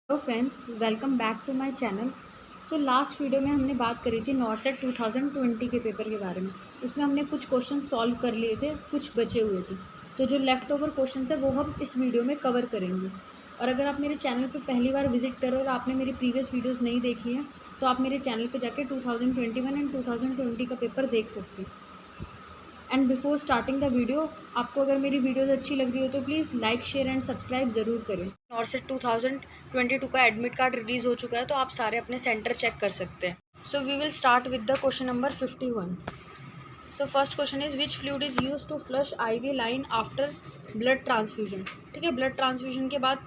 Hello friends, welcome back to my channel. So last video में हमने बात करी थी नॉर्सेट 2020 के पेपर के बारे में। इसमें हमने कुछ क्वेश्चन सॉल्व कर लिए थे, कुछ बचे हुए थे। तो जो लेफ़्ट ओवर क्वेश्चन है वो हम इस वीडियो में कवर करेंगे। और अगर आप मेरे चैनल पर पहली बार विजिट करो और आपने मेरी प्रीवियस वीडियोज़ नहीं देखी हैं तो आप मेरे चैनल पर जाके 2021 एंड 2020 का पेपर देख सकते हैं। And before starting the video, आपको अगर मेरी वीडियोज़ अच्छी लग रही हो तो please like share and subscribe ज़रूर करें। नॉर्सेट 2022 का एडमिट कार्ड रिलीज़ हो चुका है, तो आप सारे अपने सेंटर चेक कर सकते हैं। So we will start with the question number 51। So first question is which fluid is use to flush IV line after blood transfusion. ठीक है, ब्लड ट्रांसफ्यूजन के बाद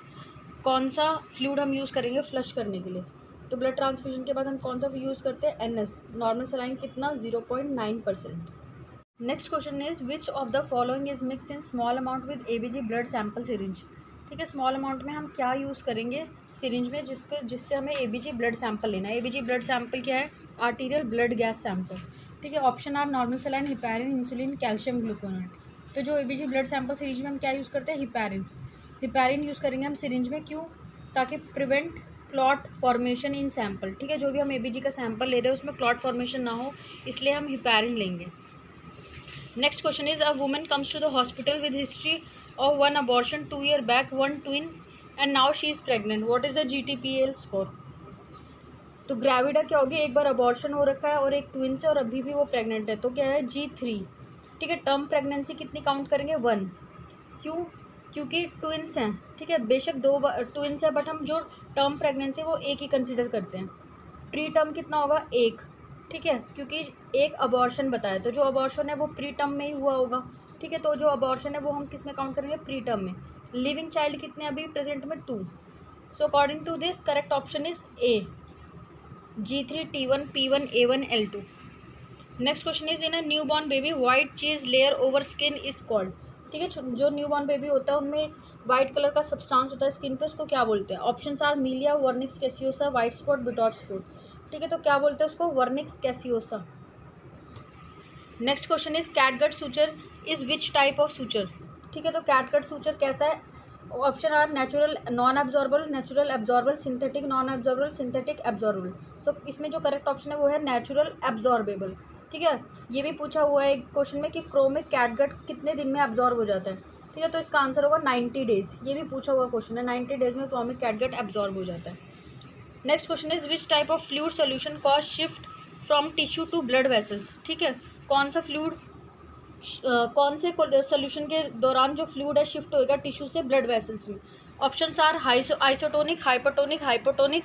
कौन सा फ्लूइड हम यूज़ करेंगे फ्लश करने के लिए। तो ब्लड ट्रांसफ्यूजन के बाद हम कौन सा यूज़ करते हैं, NS, नॉर्मल सलाइन कितना, 0.9%। Next question is which of the following is mix in small amount with ABG blood sample syringe. ठीक है, स्मॉल अमाउंट में हम क्या यूज़ करेंगे सिरिंज में जिससे हमें ABG ब्लड सैंपल लेना है। ABG ब्लड सैंपल क्या है, आर्टीरियल ब्लड गैस सैंपल। ठीक है, option are normal saline, heparin, insulin, calcium gluconate. तो जो ABG ब्लड सैंपल सिरिंज में हम क्या यूज़ करते हैं, हिपैरिन यूज़ करेंगे हम सिरिंज में। क्यों, ताकि प्रिवेंट क्लॉट फॉर्मेशन इन सैंपल। ठीक है, जो भी हम ABG का सैंपल ले रहे हैं उसमें क्लॉट फॉर्मेशन ना हो, इसलिए हम हिपैरिन लेंगे। Next question is a woman comes to the hospital with history of one abortion 2 years back, one twin, and now she is pregnant. What is the GTPL score? तो gravida क्या होगी, एक बार abortion हो रखा है और एक ट्विन से और अभी भी वो प्रेग्नेंट है, तो क्या है, G3। ठीक है, टर्म प्रेगनेंसी कितनी काउंट करेंगे, 1। क्यों, क्योंकि ट्विन्स हैं। ठीक है, बेशक दो ट्विन्स हैं बट हम जो टर्म प्रेगनेंसी वो एक ही कंसिडर करते हैं। प्री टर्म कितना होगा, 1। ठीक है, क्योंकि एक अबॉर्शन बताया, तो जो अबॉर्शन है वो प्री टर्म में ही हुआ होगा। ठीक है, तो जो अबॉर्शन है वो हम किस में काउंट करेंगे, प्री टर्म में। लिविंग चाइल्ड कितने अभी प्रेजेंट में, 2। So according to this correct option is A, G3, T1, P1, A1, L2। Next question is in a newborn baby white cheese layer over skin is called. ठीक है, जो new born baby होता है उनमें white colour का substance होता है skin पे, उसको क्या बोलते हैं। Option are milia, vernix caseosa, white spot, Bitot spot. ठीक है, तो क्या बोलते हैं उसको, vernix caseosa. Next question is catgut suture is which type of suture. ठीक है, तो कैटगट सूचर कैसा है। Option are natural non absorbable, natural absorbable, synthetic non absorbable, synthetic absorbable. So इसमें जो करेक्ट ऑप्शन है वो है नेचुरल एब्जॉर्बेबल। ठीक है, ये भी पूछा हुआ है एक क्वेश्चन में कि क्रोमिक कैटगट कितने दिन में एब्जॉर्ब हो जाता है। ठीक है, तो इसका आंसर होगा 90 डेज। ये भी पूछा हुआ क्वेश्चन है, 90 डेज में क्रोमिक कैटगट एब्जॉर्ब हो जाता है। Next question is which type of fluid solution cause shift from tissue to blood vessels. ठीक है, कौन सा फ्लूइड कौन से सोल्यूशन के दौरान जो फ्लूइड है शिफ्ट होएगा टिश्यू से ब्लड वेसल्स में। Options are isotonic, hypertonic, hypotonic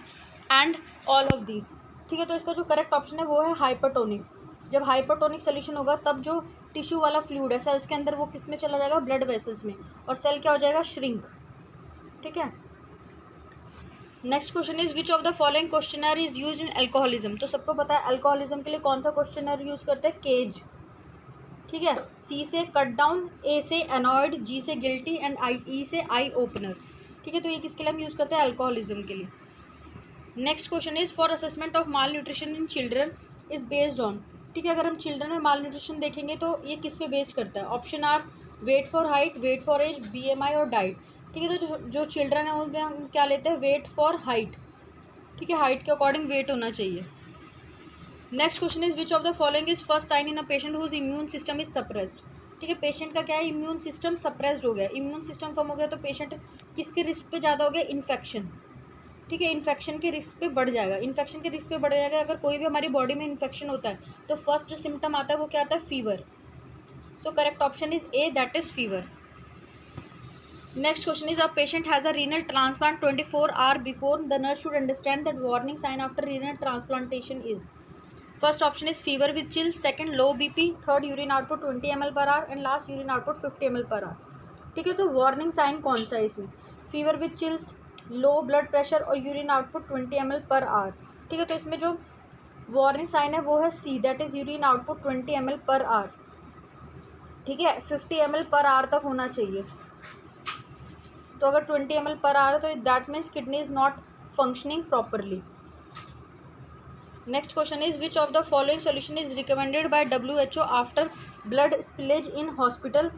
and all of these. ठीक है, तो इसका जो करेक्ट ऑप्शन है वो है हाइपरटोनिक। जब हाइपरटोनिक सोल्यूशन होगा तब जो टिश्यू वाला फ्लूइड है सेल्स के अंदर वो किस में चला जाएगा, ब्लड वेसल्स में, और सेल क्या हो जाएगा, श्रिंक। ठीक है, next question is which of the following questionnaire is use in alcoholism. तो सबको पता है अल्कोहलिज्म के लिए कौन सा क्वेश्चनर यूज करते हैं, केज। ठीक है, C से कट डाउन, A से एनॉयड, G से गिल्टी एंड E से आई ओपनर। ठीक है, तो ये किसके लिए हम यूज़ करते हैं, अल्कोहलिज्म के लिए। Next question is for assessment of mall nutrition in children is based on. ठीक है, अगर हम चिल्ड्रन में माल न्यूट्रिशन देखेंगे तो ये किस पे बेस्ड करता है। Option are weight for height, weight for age, BMI और डाइट। ठीक है, तो जो चिल्ड्रन है उनमें हम क्या लेते हैं, वेट फॉर हाइट। ठीक है, हाइट के अकॉर्डिंग वेट होना चाहिए। Next question is which of the following is first sign in a patient whose immune system is suppressed. ठीक है, पेशेंट का क्या है, इम्यून सिस्टम सप्रेस्ड हो गया। इम्यून सिस्टम कम हो गया तो पेशेंट किसके रिस्क पे ज़्यादा हो गया, इन्फेक्शन। ठीक है, इन्फेक्शन के रिस्क पे बढ़ जाएगा। इन्फेक्शन के रिस्क पे बढ़ जाएगा अगर कोई भी हमारी बॉडी में इन्फेक्शन होता है तो फर्स्ट जो सिम्टम आता है वो क्या आता है, fever. So correct option is A, that is fever. Next question is a patient has a renal transplant 24 hour before the nurse should understand that warning sign after renal transplantation is. First option is fever with chill, second low BP, third urine output 20 ml per hour and last urine output 50 ml per hour. ठीक है, तो warning sign कौन सा है इसमें, fever with chills, low blood pressure और urine output 20 ml per hour. ठीक है, तो इसमें जो वार्निंग साइन है वो है C, that is urine output 20 ml per hour. ठीक है, 50 ml पर आवर तक होना चाहिए। तो अगर 20 ml पर आवर तो that means kidney is not functioning properly. Next question is which of the following solution is recommended by WHO after blood spillage in hospital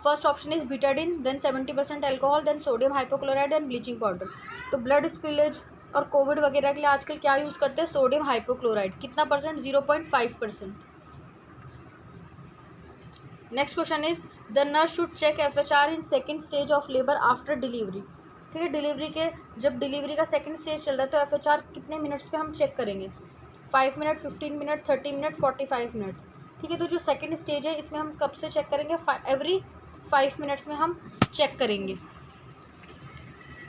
first option is Betadine, then 70% alcohol, then sodium hypochlorite and bleaching powder. तो blood spillage और Covid वगैरह के लिए आजकल क्या use करते हैं? Sodium hypochlorite. कितना percent? 0.5%। Next question is the nurse should check FHR in second stage of labour after delivery. ठीक है, डिलीवरी के जब डिलीवरी का सेकेंड स्टेज चल रहा है तो FHR कितने मिनट्स पे हम चेक करेंगे? 5 मिनट, 15 मिनट, 30 मिनट, 45 मिनट। ठीक है, तो जो सेकेंड स्टेज है इसमें हम कब से चेक करेंगे? एवरी 5 मिनट्स में हम चेक करेंगे।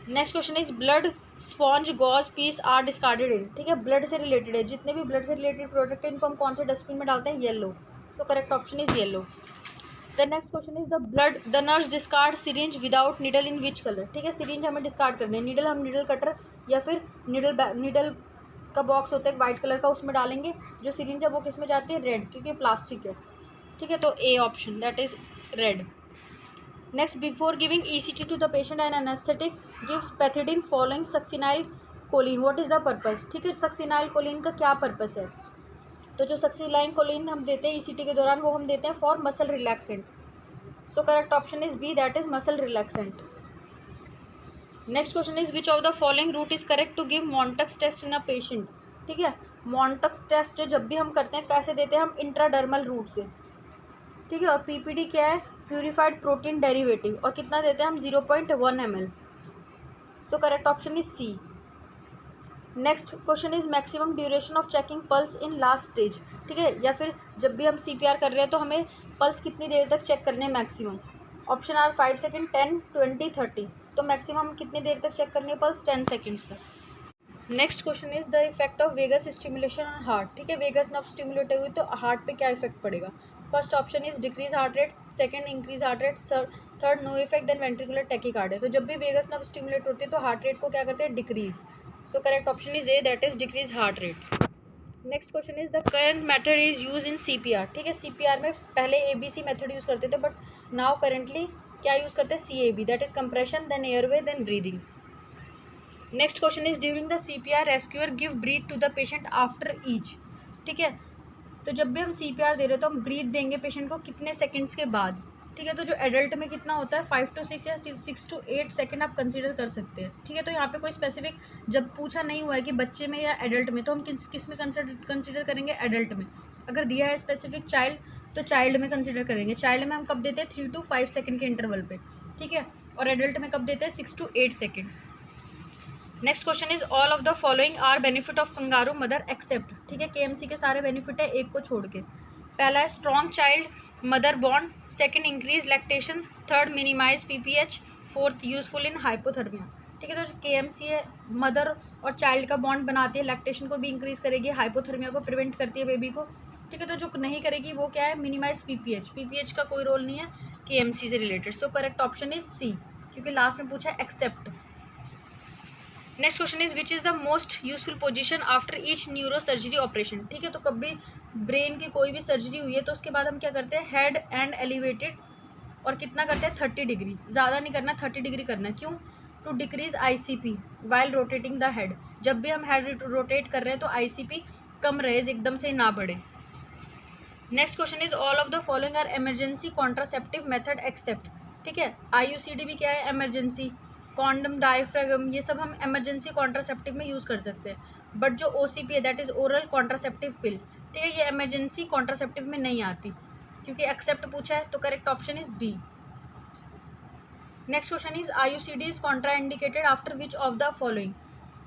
Next question is blood sponge gauze piece are discarded in. ठीक है, ब्लड से रिलेटेड है, जितने भी ब्लड से रिलेटेड प्रोडक्ट है इनको हम कौन से डस्टबिन में डालते हैं? येलो। तो correct option is yellow. The next question is the nurse discard syringe without needle in which colour. ठीक है, सिरिंज हमें डिस्कार्ड करनी है, नीडल हम नीडल कटर या फिर नीडल का बॉक्स होता है वाइट कलर का, उसमें डालेंगे। जो सिरिंज है वो किस में जाती है? रेड, क्योंकि प्लास्टिक है। ठीक है, तो A option that is red. Next, before giving ECT to the patient and anaesthetic gives pethidine following succinyl choline, what is the purpose. ठीक है, सक्सिनाइल कोलिन का क्या पर्पस है? तो जो सक्सिनाइल कोलिन हम देते हैं ECT के दौरान वो हम देते हैं for muscle relaxant. So correct option is B, that is muscle relaxant. Next question is which of the following route is correct to give Mantoux test in a patient. ठीक है, मॉन्टक्स टेस्ट जब भी हम करते हैं कैसे देते हैं? हम इंट्राडर्मल रूट से। ठीक है, और PPD क्या है? प्यूरिफाइड प्रोटीन डेरिवेटिव, और कितना देते हैं हम? 0.1 ml। So correct option is C. Next question is maximum duration of checking pulse in last stage. ठीक है, या फिर जब भी हम CPR कर रहे हैं तो हमें पल्स कितनी देर तक चेक करने हैं मैक्सिमम? Option are 5 second, 10, 20, 30। तो मैक्सिमम कितनी देर तक चेक करनी है पल्स? 10 सेकेंड्स तक। Next question is the effect of vagus stimulation on heart. ठीक है, वेगस नर्व स्टिमुलेट हुई तो हार्ट पे क्या इफेक्ट पड़ेगा? First option is decrease heart rate, second increase heart rate, third no effect, then ventricular tachycardia. तो जब भी वेगस नर्व स्टिमुलेट होती है तो हार्ट रेट को क्या करते हैं? Decrease. So correct option is A, that is decrease heart rate. Next question is the current method is use in CPR। ठीक है, CPR में पहले ABC मेथड यूज़ करते थे, बट नाउ करेंटली क्या यूज़ करते हैं? CAB, that is compression, then airway, then breathing. Next question is during the CPR rescuer give breath to the patient after each. ठीक है, तो जब भी हम CPR दे रहे हैं तो हम ब्रीथ देंगे पेशेंट को कितने सेकंड्स के बाद? ठीक है, तो जो एडल्ट में कितना होता है? 5 to 6 या 6 to 8 सेकंड आप कंसीडर कर सकते हैं। ठीक है, तो यहाँ पे कोई स्पेसिफिक जब पूछा नहीं हुआ है कि बच्चे में या एडल्ट में, तो हम किस में कंसीडर करेंगे? एडल्ट में। अगर दिया है स्पेसिफिक चाइल्ड तो चाइल्ड में कंसीडर करेंगे। चाइल्ड में हम कब देते हैं? 3 to 5 सेकंड के इंटरवल पे। ठीक है, और एडल्ट में कब देते हैं? 6 to 8 second. Next question is all of the following are benefit of kangaroo mother except. ठीक है, KMC के सारे बेनिफिट है, एक को छोड़ के। पहला है strong child mother bond, second increase lactation, third minimise PPH, fourth useful in hypothermia. ठीक है, तो जो KMC है मदर और चाइल्ड का बॉन्ड बनाती है, लैक्टेशन को भी इंक्रीज करेगी, हाइपोथर्मिया को प्रिवेंट करती है बेबी को। ठीक है, तो जो नहीं करेगी वो क्या है? मिनिमाइज PPH का कोई रोल नहीं है KMC से related. So correct option is C, क्योंकि लास्ट में पूछा है except. Next question is which is the most useful position after each neuro surgery operation. ठीक है, तो कभी ब्रेन की कोई भी सर्जरी हुई है तो उसके बाद हम क्या करते हैं? हेड एंड एलिवेटेड, और कितना करते हैं? 30 डिग्री। ज़्यादा नहीं करना, 30 डिग्री करना है। क्यों? To decrease ICP while rotating the head. जब भी हम हेड रोटेट कर रहे हैं तो ICP कम रहे, एकदम से ना बढ़े। Next question is all of the following are emergency contraceptive method except. ठीक है, IUCD भी क्या है? इमरजेंसी। कॉन्डम, डायफ्रागम, ये सब हम इमरजेंसी कॉन्ट्रासेप्टिव में यूज़ कर सकते हैं, बट जो OCP है दैट इज़ ओरल कॉन्ट्रासेप्टिव पिल। ठीक है, ये इमरजेंसी कॉन्ट्रासेप्टिव में नहीं आती, क्योंकि एक्सेप्ट पूछा है, तो correct option is B. Next question is IUCD is contraindicated after which of the following.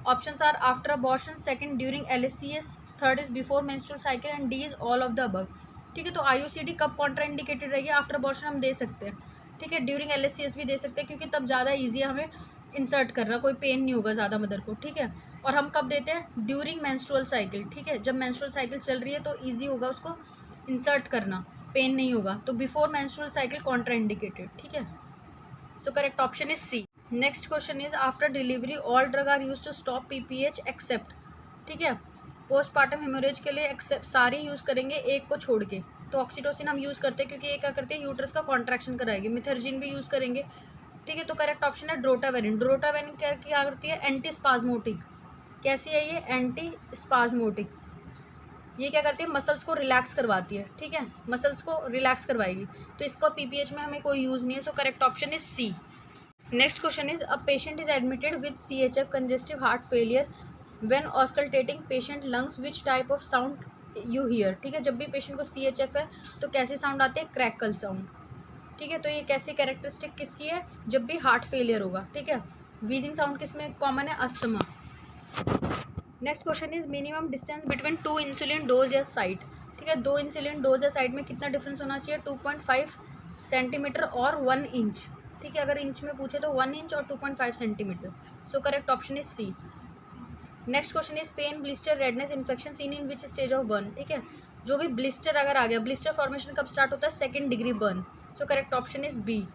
Options are after abortion, second during LSCS, third is before menstrual cycle, and D is all of the above. ठीक है, तो IUCD कब contraindicated रहेगी? After abortion हम दे सकते हैं। ठीक है, ड्यूरिंग LSCS भी दे सकते हैं, क्योंकि तब ज़्यादा ईजी है हमें इंसर्ट करना, कोई पेन नहीं होगा ज़्यादा मदर को। ठीक है, और हम कब देते हैं? During menstrual cycle. ठीक है, जब मेंस्ट्रुअल साइकिल चल रही है तो ईजी होगा उसको इंसर्ट करना, पेन नहीं होगा। तो बिफोर मेंस्ट्रुअल साइकिल कॉन्ट्राइंडिकेटेड। ठीक है, so correct option is C. Next question is after delivery all drug are use to stop PPH except. ठीक है, पोस्टपार्टम हेमोरेज के लिए एक्सेप्ट सारे यूज़ करेंगे, एक को छोड़ के। तो ऑक्सीटोसिन हम यूज़ करते हैं क्योंकि ये क्या करते हैं? यूट्रस का कॉन्ट्रैक्शन कराएगी। मिथर्जिन भी यूज़ करेंगे। ठीक है, तो करेक्ट ऑप्शन है ड्रोटावेरिन। ड्रोटावेरिन क्या करती है? Anti spasmodic. कैसी है ये? Anti spasmodic. ये क्या करती है, मसल्स को रिलैक्स करवाती है, ठीक है, मसल्स को रिलैक्स करवाएगी, तो इसका पीपीएच में हमें कोई यूज़ नहीं है। So correct option is C. Next question is, a patient is admitted with CHF congestive heart failure when auscultating patient lungs, which type of sound you hear. ठीक है, जब भी पेशेंट को CHF है तो कैसी साउंड आती है, क्रैकल साउंड। ठीक है, तो ये कैसी कैरेक्टरिस्टिक किसकी है, जब भी हार्ट फेलियर होगा। ठीक है, व्हीजिंग साउंड किसमें कॉमन है, asthma. Next question is, minimum distance between 2 insulin dose या साइट। ठीक है, 2 इंसुलिन डोज या साइट में कितना डिफरेंस होना चाहिए, 2.5 सेंटीमीटर और 1 इंच। ठीक है, अगर इंच में पूछे तो 1 इंच और 2.5 centimetre. So correct option is C. Next question is, pain, blister, redness, infection seen in which stage of burn. ठीक है, जो भी ब्लिस्टर अगर आ गया, ब्लिस्टर फॉर्मेशन कब स्टार्ट होता है, 2nd degree burn. So correct option is B.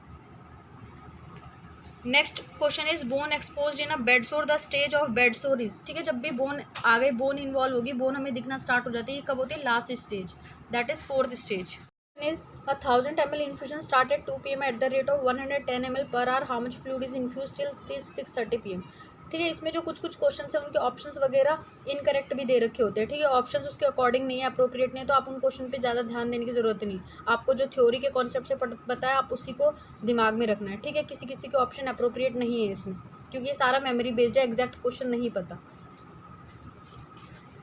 Next question is, bone expose in a bed sore, the stage of bed sore is. ठीक है, जब भी बोन आ गई, बोन इन्वॉल्व होगी, बोन हमें दिखना स्टार्ट हो जाती है, ये कब होती है, last stage, that is 4th stage. Is, 1000 ml infusion start at 2 PM at the rate of 110 ml per hour, how much fluid is infuse till 6:30 PM। ठीक है, इसमें जो कुछ क्वेश्चन है उनके ऑप्शंस वगैरह इनकरेक्ट भी दे रखे होते हैं। ठीक है, ऑप्शंस उसके अकॉर्डिंग नहीं है, अप्रोप्रिएट नहीं है, तो आप उन क्वेश्चन पे ज़्यादा ध्यान देने की ज़रूरत नहीं। आपको जो थ्योरी के कॉन्सेप्ट से पता है, आप उसी को दिमाग में रखना है। ठीक है, किसी किसी के ऑप्शन अप्रोप्रिएट नहीं है इसमें, क्योंकि ये सारा मेमोरी बेस्ड है, एग्जैक्ट क्वेश्चन नहीं पता।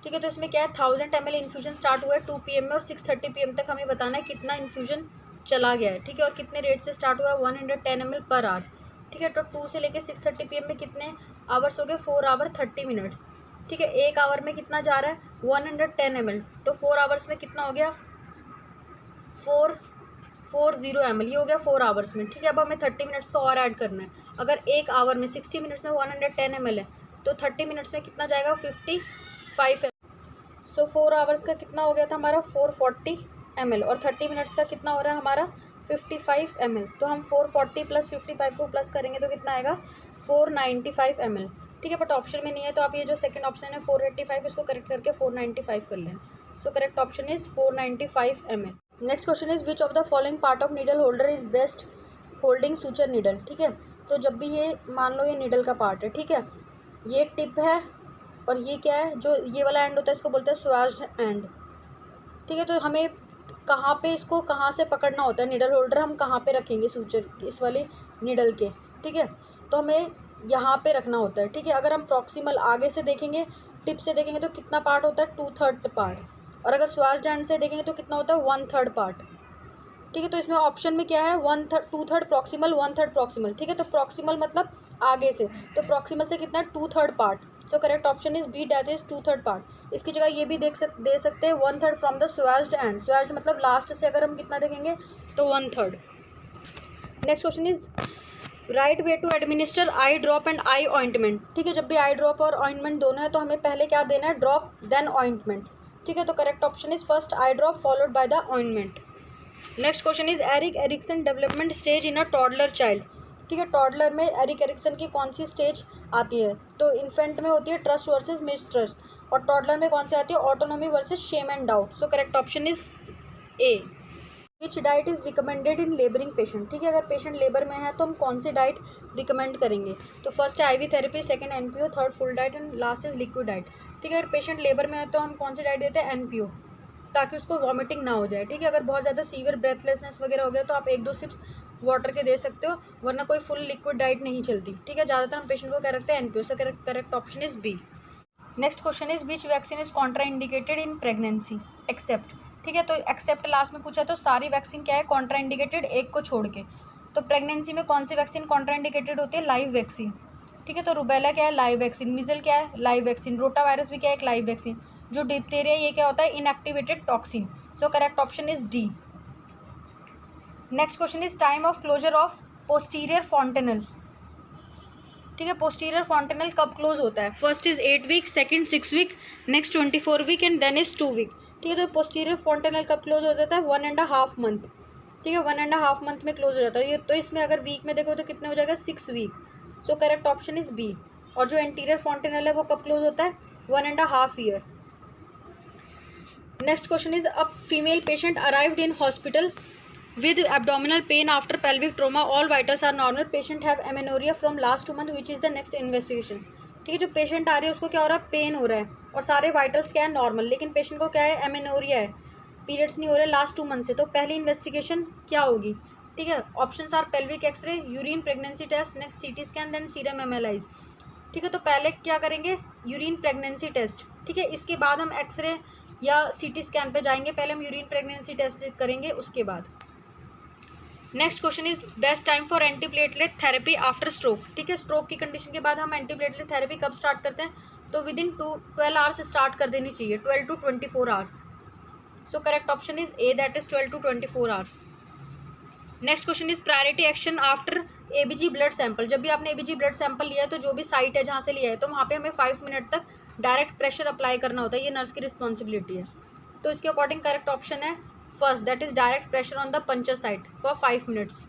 ठीक है, तो इसमें क्या है, 1000 ml इन्फ्यूजन स्टार्ट हुआ है 2 PM में और 6:30 PM तक हमें बताना है कितना इन्फ्यूजन चला गया है। ठीक है, और कितने रेट से स्टार्ट हुआ है, 110 ml पर आवर। ठीक है, तो 2 से लेके 6:30 PM में कितने आवर्स हो गए, 4 आवर 30 मिनट्स। ठीक है, 1 आवर में कितना जा रहा है, 110 ml, तो 4 आवर्स में कितना हो गया, 440 ml, ये हो गया 4 आवर्स में। ठीक है, अब हमें 30 मिनट्स का और ऐड करना है। अगर 1 आवर में 60 मिनट्स में 110 ml है, तो 30 मिनट्स में कितना जाएगा, 55 ml। सो 4 आवर्स का कितना हो गया था हमारा, 440 ml, और 30 मिनट्स का कितना हो रहा है हमारा, 55 ml। तो हम 440 + 55 को प्लस करेंगे तो कितना आएगा, 495 ml। ठीक है, बट ऑप्शन में नहीं है, तो आप ये जो सेकंड ऑप्शन है 485, इसको करेक्ट करके 495 कर लें। सो correct option is 495 ml। Next question is, which of the following part of needle holder is best holding suture needle. ठीक है, तो जब भी ये मान लो ये नीडल का पार्ट है, ठीक है, ये टिप है और ये क्या है, जो ये वाला एंड होता है इसको बोलते हैं स्वाज्ड एंड। ठीक है, तो हमें कहाँ पे इसको कहाँ से पकड़ना होता है, नीडल होल्डर हम कहाँ पे रखेंगे सूचर इस वाले नीडल के। ठीक है, तो हमें यहाँ पे रखना होता है। ठीक है, अगर हम प्रॉक्सिमल आगे से देखेंगे, टिप से देखेंगे तो कितना पार्ट होता है, 2/3 पार्ट, और अगर स्वाज्ड एंड से देखेंगे तो कितना होता है, 1/3 पार्ट। ठीक है, तो इसमें ऑप्शन में क्या है, 2/3 प्रॉक्सिमल, 1/3 प्रॉक्सिमल। ठीक है, तो प्रॉक्सिमल मतलब आगे से, तो प्रॉक्सिमल से कितना है, 2/3 part. So correct option is B, that is 2/3 part. इसकी जगह ये भी दे सकते हैं 1/3 from the swaged end. Swaged मतलब लास्ट से अगर हम कितना देखेंगे तो 1/3। Next question is, right way to administer eye drop and eye ointment. ठीक है, जब भी आई ड्रॉप और ऑइंटमेंट दोनों है तो हमें पहले क्या देना है, ड्रॉप देन ऑइंटमेंट। ठीक है, तो correct option is first I drop followed by the ointment. Next question is, Erik Erikson development stage in a toddler child. ठीक है, टॉडलर में एरिक एरिक्सन की कौन सी स्टेज आती है, तो इन्फेंट में होती है ट्रस्ट वर्सेस मिसट्रस्ट, और टॉडलर में कौन सी आती है, autonomy versus shame and doubt. So correct option is A. Which diet is recommended in labouring patient. ठीक है, अगर पेशेंट लेबर में है तो हम कौन सी डाइट रिकमेंड करेंगे, तो फर्स्ट है ivy therapy, second NPO, third full diet and last is liquid diet. ठीक है, अगर पेशेंट लेबर में है तो हम कौन सी डाइट देते हैं, एनपीओ, ताकि उसको वॉमिटिंग ना हो जाए। ठीक है, अगर बहुत ज़्यादा सीवियर ब्रेथलेसनेस वगैरह हो गया तो आप 1-2 सिप्स वाटर के दे सकते हो, वरना कोई फुल लिक्विड डाइट नहीं चलती। ठीक है, ज़्यादातर हम पेशेंट को क्या रखते हैं, NPO. So correct option is B. Next question is, which vaccine is contraindicated in pregnancy except. ठीक है, तो एक्सेप्ट लास्ट में पूछा तो सारी वैक्सीन क्या है, कॉन्ट्रा इंडिकेटेड, एक को छोड़ के। तो प्रेगनेंसी में कौन सी वैक्सीन कॉन्ट्रा इंडिकेटेड होती है, लाइव वैक्सीन। ठीक है, तो रुबेला क्या है, लाइव वैक्सीन। मिजल क्या है, लाइव वैक्सीन। रोटा वायरस भी क्या है, एक लाइव वैक्सीन। जो डिप्थीरिया, ये क्या होता है, inactivated toxin. So correct option is D. Next question is, time of closure of posterior fontanelle. ठीक है, पोस्टीरियर फॉन्टेनल कब क्लोज होता है, first is 8 week, second 6 week, next 24 week and then is 2 week. ठीक है, तो पोस्टीरियर फॉन्टेनल कब close हो जाता है, 1.5 मंथ। ठीक है, 1.5 मंथ में क्लोज हो जाता है ये, तो इसमें अगर वीक में देखो तो कितने हो जाएगा, 6 week. So correct option is B. और जो एंटीरियर फॉन्टेनल है वो कब क्लोज होता है, 1.5 year. Next question is, a female patient arrived in hospital with abdominal pain after pelvic trauma, all vitals are normal, patient have amenorrhea from last 2 months, which is the next investigation। ठीक है, जो patient आ रही है उसको क्या हो रहा है, पेन हो रहा है, और सारे वाइटल्स क्या है, नॉर्मल, लेकिन पेशेंट को क्या है, एमेनोरिया है, पीरियड्स नहीं हो रहे लास्ट 2 मंथ से, तो पहली इन्वेस्टिगेशन क्या होगी, ठीक है। Options are pelvic x-ray, urine pregnancy test, next CT scan, then serum MLIs, ठीक है। तो पहले क्या करेंगे, यूरिन प्रेगनेंसी टेस्ट, ठीक है। इसके बाद हम एक्सरे या सीटी स्कैन पे जाएंगे, पहले हम यूरिन प्रेगनेंसी टेस्ट करेंगे उसके बाद। Next question is best time for antiplatelet therapy after stroke, ठीक है। स्ट्रोक की कंडीशन के बाद हम एंटीप्लेटलेट थेरेपी कब स्टार्ट करते हैं, तो विद इन 12 आवर्स स्टार्ट कर देनी चाहिए, 12 to 24 hours. So correct option is A, that is 12 to 24 hours. Next question is priority action after ABG blood sample, जब भी आपने एबीजी ब्लड सैंपल लिया है तो जो भी साइट है जहाँ से लिया है तो वहाँ पे हमें 5 मिनट तक डायरेक्ट प्रेशर अप्लाई करना होता है, ये नर्स की रिस्पॉन्सिबिलिटी है। तो इसके अकॉर्डिंग करेक्ट ऑप्शन है first, that is direct pressure on the puncture site for 5 minutes.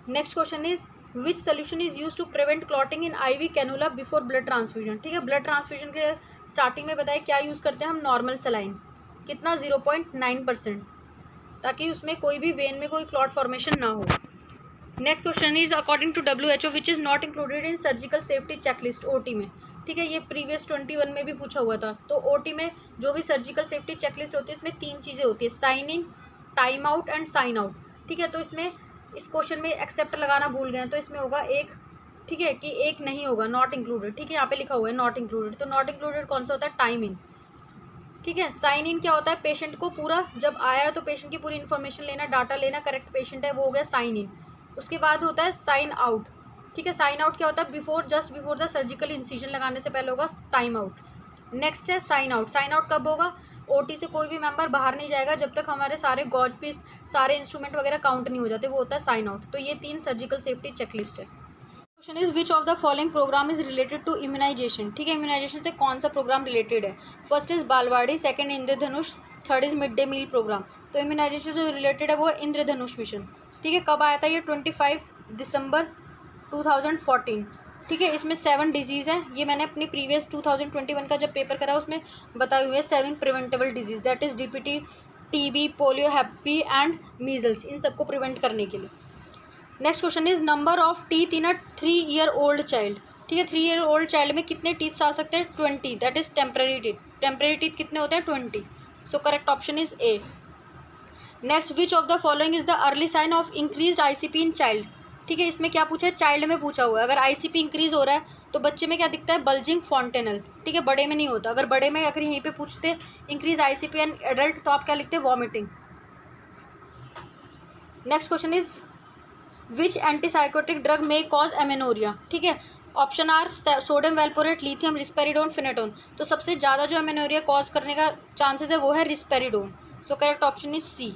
Next question is which solution is use to prevent clotting in IV cannula before blood transfusion, ठीक है। Blood transfusion के starting में बताया क्या use करते हैं हम, normal saline, कितना 0.9%, ताकि उसमें कोई भी वेन में कोई क्लॉट फॉर्मेशन ना हो। Next question is according to WHO which is not included in surgical safety checklist, OT में, ठीक है। ये प्रीवियस 21 में भी पूछा हुआ था। तो OT में जो भी सर्जिकल सेफ्टी चेकलिस्ट होती है इसमें 3 चीज़ें होती है, sign in, time out and sign out, ठीक है। तो इसमें इस क्वेश्चन में एक्सेप्ट लगाना भूल गए तो इसमें होगा एक, ठीक है, कि एक नहीं होगा, नॉट इंक्लूडेड, ठीक है। यहाँ पे लिखा हुआ है नॉट इंक्लूडेड, तो नॉट इंक्लूडेड कौन सा होता है, टाइम इन, ठीक है। साइन इन क्या होता है, पेशेंट को पूरा जब आया तो पेशेंट की पूरी इन्फॉर्मेशन लेना, डाटा लेना, करेक्ट पेशेंट है, वो हो गया साइन इन। उसके बाद होता है साइन आउट, ठीक है। साइन आउट क्या होता है, before, just before the surgical incision लगाने से पहले होगा टाइम आउट। नेक्स्ट है साइन आउट, साइन आउट कब होगा, OT से कोई भी मेंबर बाहर नहीं जाएगा जब तक हमारे सारे गॉज पीस, सारे इंस्ट्रूमेंट वगैरह काउंट नहीं हो जाते, वो होता है साइन आउट। तो ये 3 सर्जिकल सेफ्टी चेकलिस्ट है। Question is which of the following programme is related to immunisation, ठीक है। इम्यूनाइजेशन से कौन सा प्रोग्राम रिलेटेड है, first is Balwadi, second Indradhanush, third is mid day meal programme. तो इम्यूनाइजेशन जो रिलेटेड है वो इंद्रधनुष मिशन, ठीक है। कब आया था ये, 25 दिसंबर 2014, ठीक है। इसमें 7 डिजीज़ हैं, ये मैंने अपनी प्रीवियस 2021 का जब पेपर करा उसमें बताए हुए 7 preventable diseases, that is DPT, TB, polio, hep B and measles, इन सबको प्रिवेंट करने के लिए। Next question is number of teeth in a 3 year old child, ठीक है। 3 ईयर ओल्ड चाइल्ड में कितने टीथ्स आ सकते हैं, 20, that is temporary teeth. Temporary teeth कितने होते हैं, 20। So correct option is A. Next which of the following is the early sign of increase ICP in child, ठीक है। इसमें क्या पूछा है, चाइल्ड में पूछा हुआ है। अगर ICP इंक्रीज हो रहा है तो बच्चे में क्या दिखता है, बल्जिंग फॉन्टेनल, ठीक है। बड़े में नहीं होता, अगर बड़े में अगर यहीं पे पूछते इंक्रीज ICP एंड एडल्ट तो आप क्या लिखते, vomiting. Next question is which antipsychotic drug may cause amenorrhoea, ठीक है। Option are sodium valproate, lithium, risperidone, phenytoin. तो सबसे ज़्यादा जो एमेनोरिया कॉज करने का चांसेस है वो है risperidone. So correct option is C.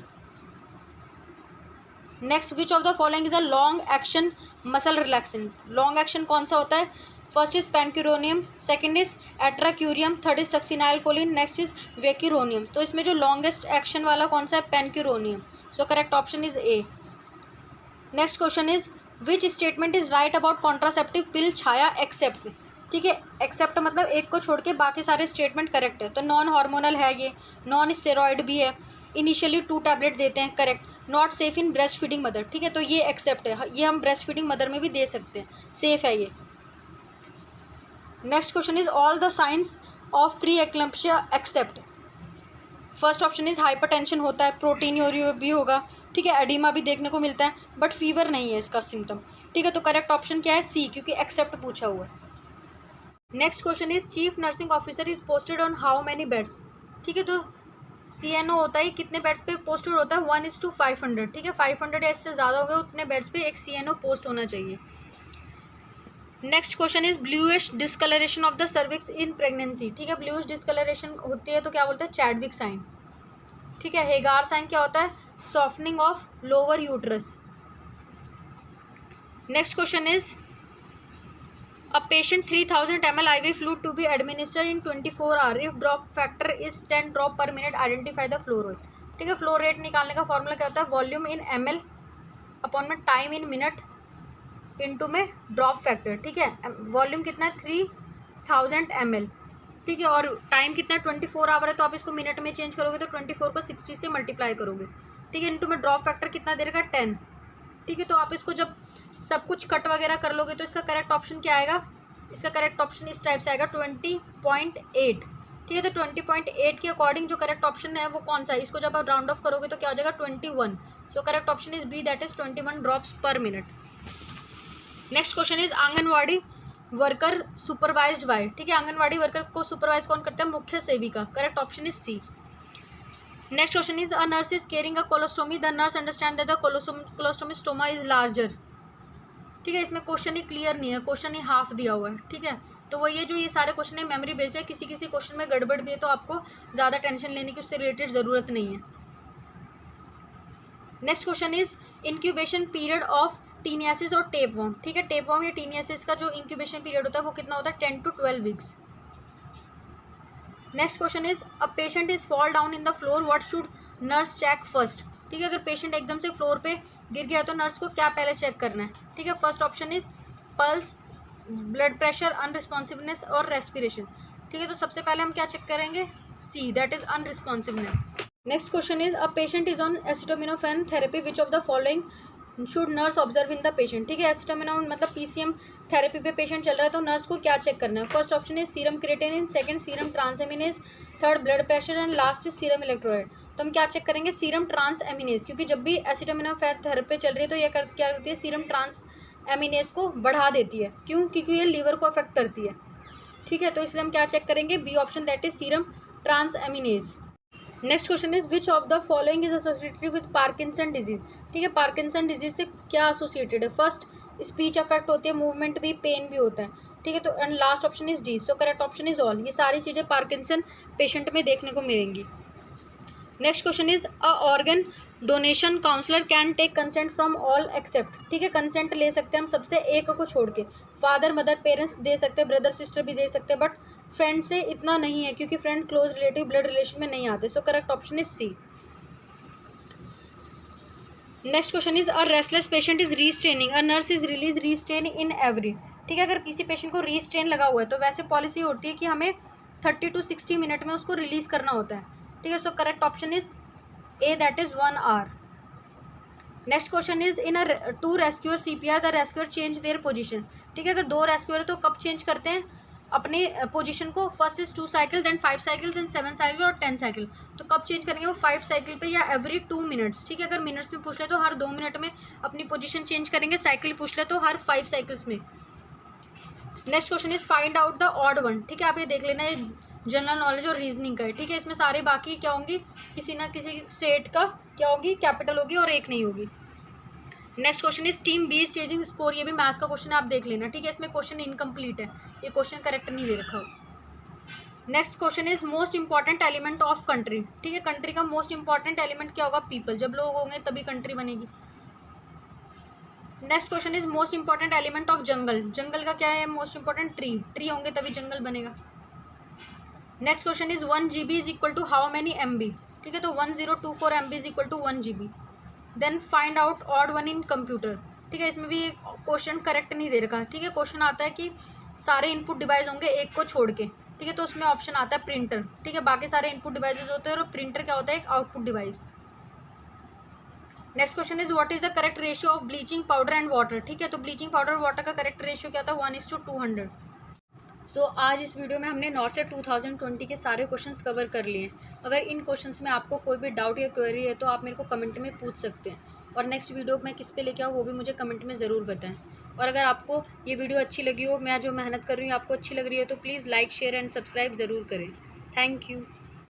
Next which of the following is a long action muscle relaxant, long action कौन सा होता है, first is pancuronium, second is atracurium, third is succinylcholine, next is vecuronium. तो इसमें जो longest action वाला कौन सा है, pancuronium. So correct option is A. Next question is which statement is right about contraceptive pill Chhaya except, ठीक है। Accept मतलब एक को छोड़ के बाकी सारे स्टेटमेंट करेक्ट है। तो नॉन हार्मोनल है, ये नॉन स्टेरॉयड भी है, इनिशियली 2 टैबलेट देते हैं, correct. Not safe in breast feeding mother, ठीक है। तो ये एक्सेप्ट है, ये हम ब्रेस्ट फीडिंग मदर में भी दे सकते हैं, सेफ है ये। Next question is all the signs of pre eclampsia except, first option is hypertension होता है, प्रोटीनियोरिया भी होगा, ठीक है। एडिमा भी देखने को मिलता है बट फीवर नहीं है इसका सिम्टम, ठीक है। तो करेक्ट ऑप्शन क्या है, सी, क्योंकि एक्सेप्ट पूछा हुआ है। Next question is chief nursing officer is posted on how many beds, ठीक है। तो CNO होता है, कितने बेड्स पे पोस्टेड होता है, 1:500, ठीक है। 500 या इससे ज़्यादा हो गए उतने बेड्स पे एक CNO पोस्ट होना चाहिए। Next question is bluish discolouration of the cervix in pregnancy, ठीक है। ब्लूइश डिस्कलरेशन होती है तो क्या बोलते हैं, चैडविक साइन, ठीक है। हेगार साइन क्या होता है, softening of lower uterus. Next question is a patient 3000 ml IV fluid to be administered in 24 hours if drop factor is 10 drop per minute, identify the flow rate, ठीक है। Flow rate निकालने का formula क्या होता है, volume इन ml upon में time in minute into में drop factor, ठीक है। वॉल्यूम कितना है, 3000 ml, ठीक है। और टाइम कितना है, 24 आवर है, तो आप इसको मिनट में चेंज करोगे तो 24 को 60 से मल्टीप्लाई करोगे, ठीक है। इनटू में ड्रॉप फैक्टर कितना दे रखा है, 10, ठीक है। तो आप इसको जब सब कुछ कट वगैरह कर लोगे तो इसका करेक्ट ऑप्शन क्या आएगा, इसका करेक्ट ऑप्शन इस टाइप से आएगा 20.8। ठीक है, तो 20.8 के अकॉर्डिंग जो करेक्ट ऑप्शन है वो कौन सा है, इसको जब आप राउंड ऑफ करोगे तो क्या हो जाएगा 21। So correct option is B, that is 21 drops per minute. Next question is anganwadi worker supervised by. ठीक है, आंगनवाड़ी वर्कर को सुपरवाइज कौन करता है, मुख्य सेविका। Correct option is C. Next question is a nurse is caring a colostomy, the nurse understand that the colostomy stoma is larger. ठीक है, इसमें क्वेश्चन ही क्लियर नहीं है, क्वेश्चन ही हाफ दिया हुआ है। ठीक है, तो वो ये जो ये सारे क्वेश्चन है मेमोरी बेस्ड है, किसी किसी क्वेश्चन में गड़बड़ भी है तो आपको ज़्यादा टेंशन लेने की उससे रिलेटेड ज़रूरत नहीं है। Next question is incubation period of taeniasis और टेपवर्म। ठीक है, टेपवर्म या टीनियासिस का जो इंक्यूबेशन पीरियड होता है वो कितना होता है, 10 to 12 weeks. Next question is a patient is fall down in the floor, what should nurse check first. ठीक है, अगर पेशेंट एकदम से फ्लोर पे गिर गया तो नर्स को क्या पहले चेक करना है। ठीक है, first option is pulse, blood pressure, unresponsiveness और रेस्पिरेशन। ठीक है, तो सबसे पहले हम क्या चेक करेंगे, C, that is unresponsiveness. Next question is a patient is on acetaminophen therapy, which of the following should nurse observe in the patient. ठीक है, एसिटामिनोफेन मतलब पीसीएम थेरेपी पे पेशेंट चल रहा है तो नर्स को क्या चेक करना है। First option is serum creatinine, second serum transaminase, third blood pressure and last is serum electrolyte. तो हम क्या चेक करेंगे, सीरम ट्रांसएमिनेज, क्योंकि जब भी एसिटामिनोफेन थेरेपी चल रही है तो ये क्या करती है, सीरम ट्रांसएमिनेज को बढ़ा देती है। क्यों, क्योंकि ये लीवर को अफेक्ट करती है। ठीक है, तो इसलिए हम क्या चेक करेंगे, B option, that is serum transaminase. Next question is which of the following is associated with Parkinson disease. ठीक है, पार्किंसन डिजीज से क्या एसोसिएटेड है, फर्स्ट स्पीच अफेक्ट होती है, मूवमेंट भी, पेन भी होता है। ठीक है, तो and last option is D, so correct option is all. ये सारी चीज़ें पार्किंसन पेशेंट में देखने को मिलेंगी। Next question is a organ donation counsellor can take consent from all except. ठीक है, कंसेंट ले सकते हैं हम सबसे एक को छोड़ के, फादर मदर पेरेंट्स दे सकते हैं, ब्रदर सिस्टर भी दे सकते हैं, बट फ्रेंड से इतना नहीं है क्योंकि friend close relative blood relation में नहीं आते। So correct option is C. Next question is a restless patient is restraining, a nurse is release restrain in every. ठीक है, अगर किसी पेशेंट को रीस्ट्रेन लगा हुआ है तो वैसे पॉलिसी होती है कि हमें 30 to 60 मिनट में उसको रिलीज करना होता है। ठीक है, so correct option is A, that is 1 hour। Next question is in a two rescuer CPR, the rescuer change their position. ठीक है, अगर दो रेस्क्यूअर है तो कब चेंज करते हैं अपने पोजीशन को, first is 2 cycle, then 5 cycle, then 7 cycle और 10 साइकिल। तो कब चेंज करेंगे वो 5 साइकिल पे या एवरी 2 मिनट्स। ठीक है, अगर मिनट्स में पूछ ले तो हर 2 मिनट में अपनी पोजीशन चेंज करेंगे, साइकिल पूछ ले तो हर 5 साइकिल्स में। Next question is find out the odd one. ठीक है, आप ये देख लेना, है जनरल नॉलेज और रीजनिंग का है। ठीक है, इसमें सारे बाकी क्या होंगी, किसी ना किसी स्टेट का क्या होगी, कैपिटल होगी और एक नहीं होगी। Next question is team B is chasing score, ये भी मैथ्स का क्वेश्चन है, आप देख लेना। ठीक है, इसमें क्वेश्चन इनकम्प्लीट है, ये क्वेश्चन करेक्ट नहीं दे रखा हो। Next question is most important element of country. ठीक है, कंट्री का मोस्ट इंपॉर्टेंट एलिमेंट क्या होगा, पीपल। जब लोग होंगे तभी कंट्री बनेगी। Next question is most important element of jungle, जंगल का क्या है मोस्ट इंपॉर्टेंट, ट्री, ट्री होंगे तभी जंगल बनेगा। Next question is 1 GB is equal to how many MB। ठीक है, तो 1024 MB is equal to 1 GB। Then find out odd one in computer. ठीक है, इसमें भी क्वेश्चन करेक्ट नहीं दे रखा। ठीक है, क्वेश्चन आता है कि सारे इनपुट डिवाइस होंगे एक को छोड़ के। ठीक है, तो उसमें ऑप्शन आता है प्रिंटर। ठीक है, बाकी सारे इनपुट डिवाइसेज होते हैं और प्रिंटर क्या होता है, एक output device. Next question is what is the correct ratio of bleaching powder and water. ठीक है, तो ब्लीचिंग पाउडर और वाटर का करेक्ट रेशियो क्या था, 1:200। सो आज इस वीडियो में हमने नॉर्सेट 2020 के सारे क्वेश्चंस कवर कर लिए हैं। अगर इन क्वेश्चंस में आपको कोई भी डाउट या क्वेरी है तो आप मेरे को कमेंट में पूछ सकते हैं, और नेक्स्ट वीडियो मैं किस पे लेके आऊँ वो भी मुझे कमेंट में ज़रूर बताएं। और अगर आपको ये वीडियो अच्छी लगी हो, मैं जो मेहनत कर रही हूँ आपको अच्छी लग रही है, तो please like share and subscribe ज़रूर करें। Thank you.